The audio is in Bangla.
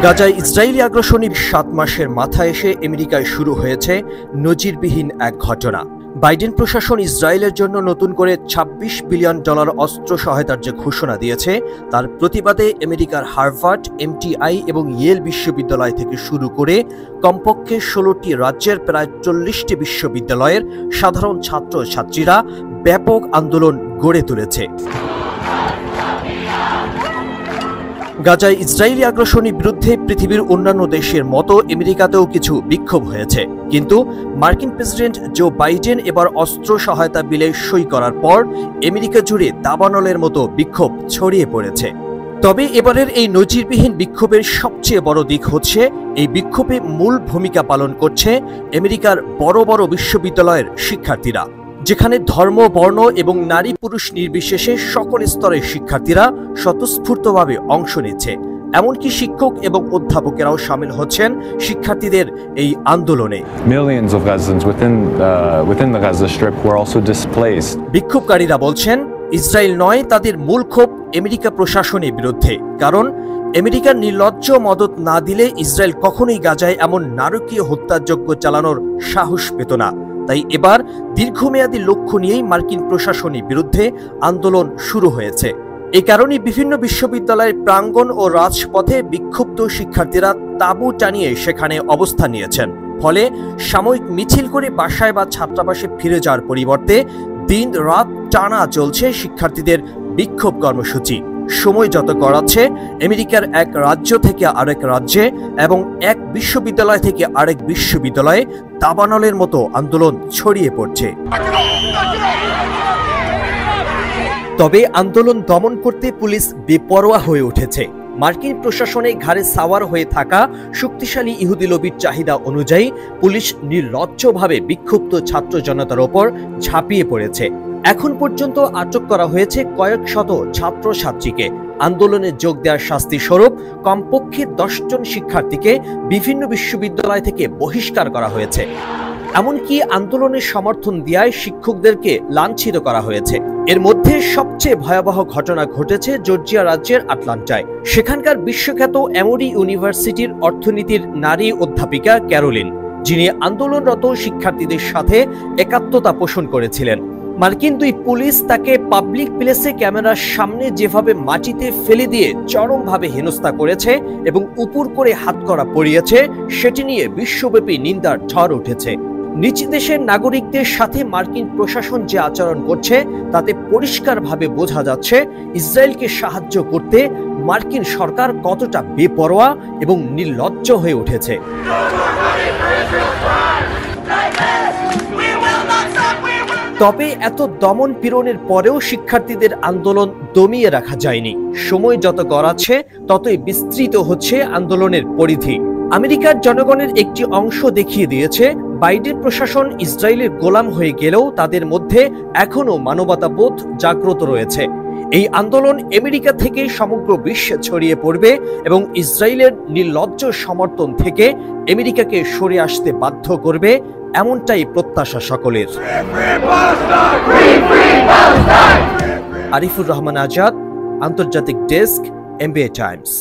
গাজায় ইসরায়েলি আগ্রাসনের 7 মাসের মাথায় এসে আমেরিকায় শুরু হয়েছে নজিরবিহীন এক ঘটনা। বাইডেন প্রশাসন ইসরায়েলের জন্য নতুন করে $26 বিলিয়ন অস্ত্র সহায়তার যে ঘোষণা দিয়েছে, তার প্রতিবাদে আমেরিকার হার্ভার্ড, MTI এবং ইয়েল বিশ্ববিদ্যালয় থেকে শুরু করে কমপক্ষে 16টি রাজ্যের প্রায় 40টি বিশ্ববিদ্যালয়ের সাধারণ ছাত্রছাত্রীরা ব্যাপক আন্দোলন গড়ে তুলেছে। গাজায় ইসরায়েলি আগ্রাসনের বিরুদ্ধে পৃথিবীর অন্যান্য দেশের মতো আমেরিকাতেও কিছু বিক্ষোভ হয়েছে, কিন্তু মার্কিন প্রেসিডেন্ট জো বাইডেন এবার অস্ত্র সহায়তা বিলে সই করার পর আমেরিকা জুড়ে দাবানলের মতো বিক্ষোভ ছড়িয়ে পড়েছে। তবে এবারের এই নজিরবিহীন বিক্ষোভের সবচেয়ে বড় দিক হচ্ছে, এই বিক্ষোভে মূল ভূমিকা পালন করছে আমেরিকার বড় বড় বিশ্ববিদ্যালয়ের শিক্ষার্থীরা, যেখানে ধর্ম, বর্ণ এবং নারী পুরুষ নির্বিশেষে সকল স্তরের শিক্ষার্থীরা স্বতঃস্ফূর্তভাবে অংশ নিচ্ছে। এমনকি শিক্ষক এবং অধ্যাপকেরাও শামিল হচ্ছেন শিক্ষার্থীদের এই আন্দোলনে। Millions of Gazans within the Gaza Strip were also displaced. বিক্ষোভকারীরা বলছেন, ইসরায়েল নয়, তাদের মূল ক্ষোভ আমেরিকা প্রশাসনের বিরুদ্ধে। কারণ আমেরিকার নির্লজ্জ মদত না দিলে ইসরায়েল কখনোই গাজায় এমন নারকীয় হত্যাযজ্ঞ চালানোর সাহস পেত না। তাই এবার দীর্ঘমেয়াদী লক্ষ্য নিয়েই মার্কিন প্রশাসনের বিরুদ্ধে আন্দোলন শুরু হয়েছে। এ কারণে বিভিন্ন বিশ্ববিদ্যালয়ের প্রাঙ্গণ ও রাজপথে বিক্ষুব্ধ শিক্ষার্থীরা তাঁবু টানিয়ে সেখানে অবস্থান নিয়েছেন। ফলে সাময়িক মিছিল করে বাসায় বা ছাত্রাবাসে ফিরে যাওয়ার পরিবর্তে দিন রাত টানা চলছে শিক্ষার্থীদের বিক্ষোভ কর্মসূচি। সময় যত গড়াচ্ছে, আমেরিকার এক রাজ্য থেকে আরেক রাজ্যে এবং এক বিশ্ববিদ্যালয় থেকে আরেক বিশ্ববিদ্যালয়ে দাবানলের মতো আন্দোলন ছড়িয়ে পড়ছে। তবে আন্দোলন দমন করতে পুলিশ বেপরোয়া হয়ে উঠেছে। মার্কিন প্রশাসনে ঘাড়ে সাওয়ার হয়ে থাকা শক্তিশালী ইহুদি লবির চাহিদা অনুযায়ী পুলিশ নির্লজ্জভাবে বিক্ষুব্ধ ছাত্র জনতার ওপর ঝাঁপিয়ে পড়েছে। এখন পর্যন্ত আটক করা হয়েছে কয়েক শত ছাত্রছাত্রীকে। আন্দোলনে যোগ দেওয়ার শাস্তি স্বরূপ কমপক্ষে 10 জন শিক্ষার্থীকে বিভিন্ন বিশ্ববিদ্যালয় থেকে বহিষ্কার করা হয়েছে। এমনকি আন্দোলনের সমর্থন দেওয়ায় শিক্ষকদেরকে লাঞ্ছিত করা হয়েছে। এর মধ্যে সবচেয়ে ভয়াবহ ঘটনা ঘটেছে জর্জিয়া রাজ্যের আটলান্টায়। সেখানকার বিশ্বখ্যাত এমোরি ইউনিভার্সিটির অর্থনীতির নারী অধ্যাপিকা ক্যারোলিন, যিনি আন্দোলনরত শিক্ষার্থীদের সাথে একাত্মতা পোষণ করেছিলেন। মার্কিন দুই পুলিশ তাকে পাবলিক প্লেসে ক্যামেরার সামনে যেভাবে মাটিতে ফেলে দিয়ে চরমভাবে হেনস্থা করেছে এবং উপর করে হাতকড়া পরিয়েছে, সেটি নিয়ে বিশ্বব্যাপী নিন্দার ঝড় উঠেছে। নিজ দেশের নাগরিকদের সাথে মার্কিন প্রশাসন যে আচরণ করছে, তাতে পরিষ্কারভাবে বোঝা যাচ্ছে ইসরায়েলকে সাহায্য করতে মার্কিন সরকার কতটা বেপরোয়া এবং নির্লজ্জ হয়ে উঠেছে। তবে এত দমন পীড়নের পরেও শিক্ষার্থীদের আন্দোলন দমিয়ে রাখা যায়নি। সময় যত গড়াচ্ছে, ততই বিস্তৃত হচ্ছে আন্দোলনের পরিধি। আমেরিকার জনগণের একটি অংশ দেখিয়ে দিয়েছে, বাইডেন প্রশাসন ইসরায়েলের গোলাম হয়ে গেলেও তাদের মধ্যে এখনো মানবতাবোধ জাগ্রত রয়েছে। এই আন্দোলন আমেরিকা থেকে সমগ্র বিশ্বে ছড়িয়ে পড়বে এবং ইসরায়েলের নির্লজ্জ সমর্থন থেকে আমেরিকাকে সরে আসতে বাধ্য করবে, এমনটাই প্রত্যাশা সকলের। আরিফুর রহমান আজাদ, আন্তর্জাতিক ডেস্ক, MBA টাইমস।